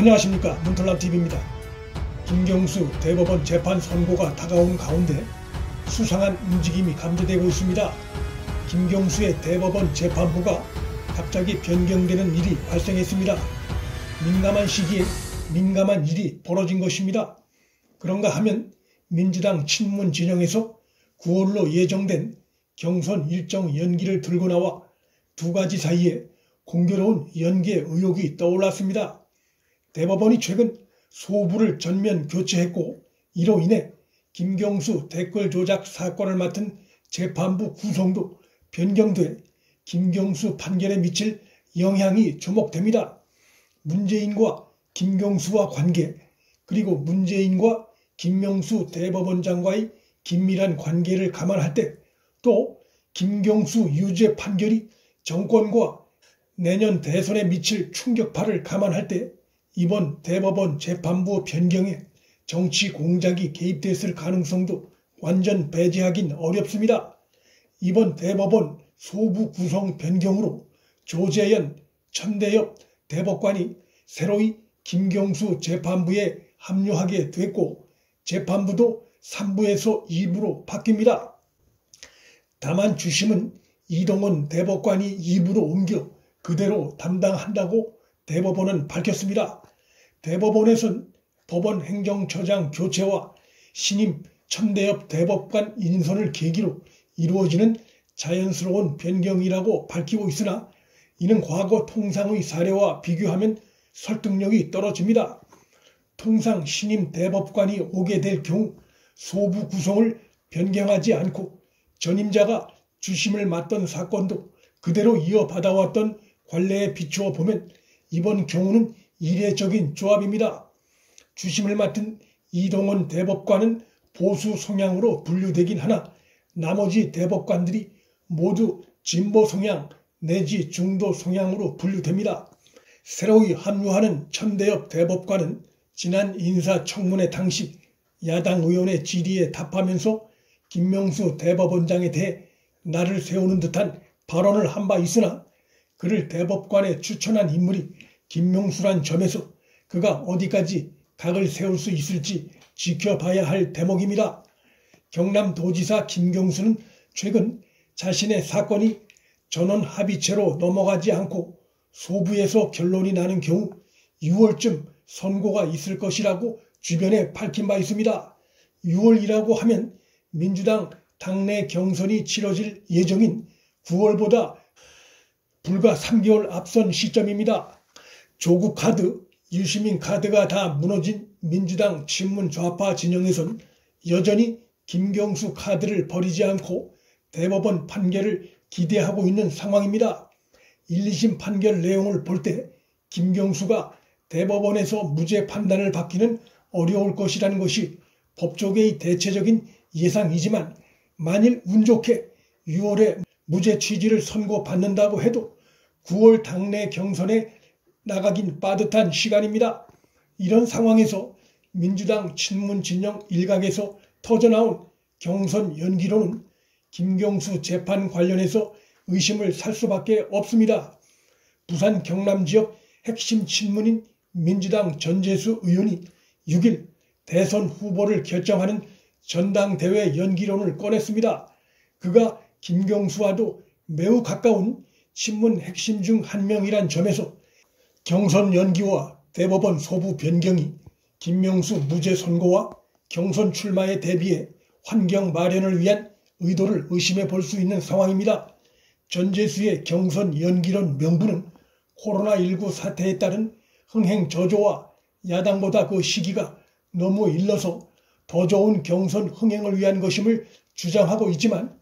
안녕하십니까, 문털남TV입니다. 김경수 대법원 재판 선고가 다가온 가운데 수상한 움직임이 감지되고 있습니다. 김경수의 대법원 재판부가 갑자기 변경되는 일이 발생했습니다. 민감한 시기에 민감한 일이 벌어진 것입니다. 그런가 하면 민주당 친문 진영에서 9월로 예정된 경선 일정 연기를 들고 나와 두 가지 사이에 공교로운 연계 의혹이 떠올랐습니다. 대법원이 최근 소부를 전면 교체했고, 이로 인해 김경수 댓글 조작 사건을 맡은 재판부 구성도 변경돼 김경수 판결에 미칠 영향이 주목됩니다. 문재인과 김경수와 관계, 그리고 문재인과 김명수 대법원장과의 긴밀한 관계를 감안할 때, 또 김경수 유죄 판결이 정권과 내년 대선에 미칠 충격파를 감안할 때 이번 대법원 재판부 변경에 정치 공작이 개입됐을 가능성도 완전 배제하긴 어렵습니다. 이번 대법원 소부 구성 변경으로 조재현, 천대엽 대법관이 새로이 김경수 재판부에 합류하게 됐고, 재판부도 3부에서 2부로 바뀝니다. 다만 주심은 이동원 대법관이 2부로 옮겨 그대로 담당한다고 대법원은 밝혔습니다. 대법원에선 법원 행정처장 교체와 신임 천대엽 대법관 인선을 계기로 이루어지는 자연스러운 변경이라고 밝히고 있으나, 이는 과거 통상의 사례와 비교하면 설득력이 떨어집니다. 통상 신임 대법관이 오게 될 경우 소부 구성을 변경하지 않고 전임자가 주심을 맡던 사건도 그대로 이어받아왔던 관례에 비추어 보면 이번 경우는 이례적인 조합입니다. 주심을 맡은 이동원 대법관은 보수 성향으로 분류되긴 하나, 나머지 대법관들이 모두 진보 성향 내지 중도 성향으로 분류됩니다. 새로이 합류하는 천대엽 대법관은 지난 인사청문회 당시 야당 의원의 질의에 답하면서 김명수 대법원장에 대해 날을 세우는 듯한 발언을 한 바 있으나, 그를 대법관에 추천한 인물이 김명수란 점에서 그가 어디까지 각을 세울 수 있을지 지켜봐야 할 대목입니다. 경남도지사 김경수는 최근 자신의 사건이 전원 합의체로 넘어가지 않고 소부에서 결론이 나는 경우 6월쯤 선고가 있을 것이라고 주변에 밝힌 바 있습니다. 6월이라고 하면 민주당 당내 경선이 치러질 예정인 9월보다 불과 3개월 앞선 시점입니다. 조국 카드, 유시민 카드가 다 무너진 민주당 친문 좌파 진영에선 여전히 김경수 카드를 버리지 않고 대법원 판결을 기대하고 있는 상황입니다. 1, 2심 판결 내용을 볼 때 김경수가 대법원에서 무죄 판단을 받기는 어려울 것이라는 것이 법조계의 대체적인 예상이지만, 만일 운 좋게 6월에 무죄 취지를 선고받는다고 해도 9월 당내 경선에 나가긴 빠듯한 시간입니다. 이런 상황에서 민주당 친문 진영 일각에서 터져나온 경선 연기론은 김경수 재판 관련해서 의심을 살 수밖에 없습니다. 부산 경남 지역 핵심 친문인 민주당 전재수 의원이 6일 대선 후보를 결정하는 전당대회 연기론을 꺼냈습니다. 그가 김경수와도 매우 가까운 친문 핵심 중 한 명이란 점에서 경선 연기와 대법원 소부 변경이 김명수 무죄 선고와 경선 출마에 대비해 환경 마련을 위한 의도를 의심해 볼 수 있는 상황입니다. 전재수의 경선 연기론 명분은 코로나19 사태에 따른 흥행 저조와 야당보다 그 시기가 너무 일러서 더 좋은 경선 흥행을 위한 것임을 주장하고 있지만,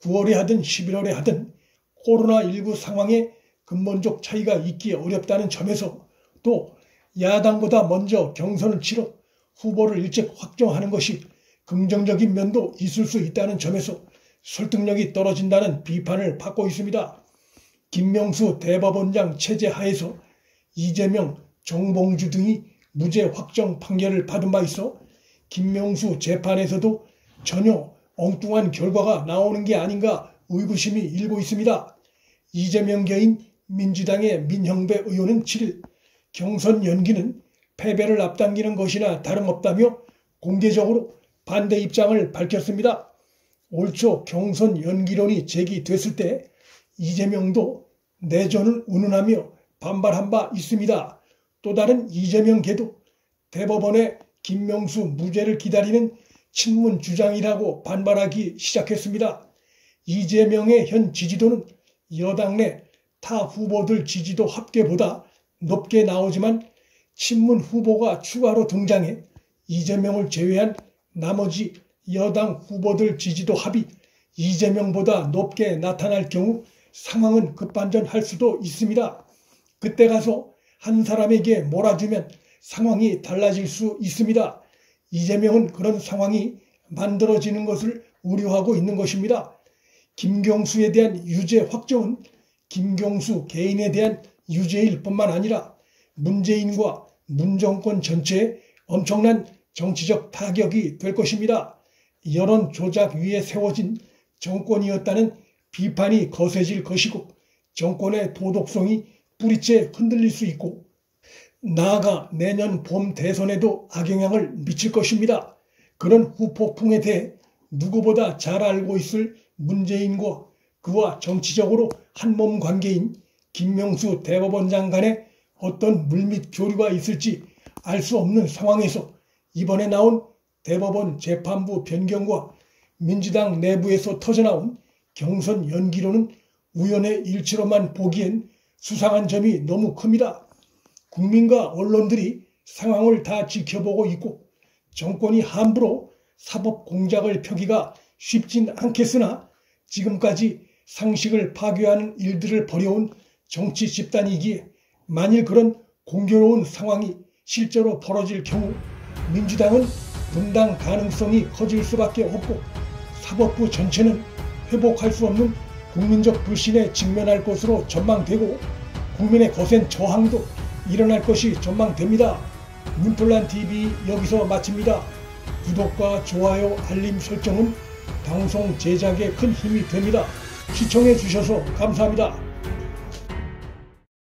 9월에 하든 11월에 하든 코로나19 상황에 근본적 차이가 있기 어렵다는 점에서, 또 야당보다 먼저 경선을 치러 후보를 일찍 확정하는 것이 긍정적인 면도 있을 수 있다는 점에서 설득력이 떨어진다는 비판을 받고 있습니다. 김명수 대법원장 체제 하에서 이재명, 정봉주 등이 무죄 확정 판결을 받은 바 있어 김명수 재판에서도 전혀 엉뚱한 결과가 나오는 게 아닌가 의구심이 일고 있습니다. 이재명 계인 민주당의 민형배 의원은 7일 경선 연기는 패배를 앞당기는 것이나 다름없다며 공개적으로 반대 입장을 밝혔습니다. 올 초 경선 연기론이 제기됐을 때 이재명도 내전을 운운하며 반발한 바 있습니다. 또 다른 이재명계도 대법원의 김명수 무죄를 기다리는 친문 주장이라고 반발하기 시작했습니다. 이재명의 현 지지도는 여당 내 타 후보들 지지도 합계보다 높게 나오지만 친문 후보가 추가로 등장해 이재명을 제외한 나머지 여당 후보들 지지도 합이 이재명보다 높게 나타날 경우 상황은 급반전할 수도 있습니다. 그때 가서 한 사람에게 몰아주면 상황이 달라질 수 있습니다. 이재명은 그런 상황이 만들어지는 것을 우려하고 있는 것입니다. 김경수에 대한 유죄 확정은 김경수 개인에 대한 유죄일 뿐만 아니라 문재인과 문정권 전체에 엄청난 정치적 타격이 될 것입니다. 여론 조작 위에 세워진 정권이었다는 비판이 거세질 것이고 정권의 도덕성이 뿌리째 흔들릴 수 있고 나아가 내년 봄 대선에도 악영향을 미칠 것입니다. 그런 후폭풍에 대해 누구보다 잘 알고 있을 문재인과 그와 정치적으로 한몸 관계인 김명수 대법원장 간에 어떤 물밑 교류가 있을지 알 수 없는 상황에서 이번에 나온 대법원 재판부 변경과 민주당 내부에서 터져나온 경선 연기로는 우연의 일치로만 보기엔 수상한 점이 너무 큽니다. 국민과 언론들이 상황을 다 지켜보고 있고 정권이 함부로 사법 공작을 펴기가 쉽진 않겠으나 지금까지 상식을 파괴하는 일들을 벌여온 정치 집단이기에 만일 그런 공교로운 상황이 실제로 벌어질 경우 민주당은 분당 가능성이 커질 수밖에 없고 사법부 전체는 회복할 수 없는 국민적 불신에 직면할 것으로 전망되고 국민의 거센 저항도 일어날 것이 전망됩니다. 문플란TV 여기서 마칩니다. 구독과 좋아요, 알림 설정은 방송 제작에 큰 힘이 됩니다. 시청해 주셔서 감사합니다.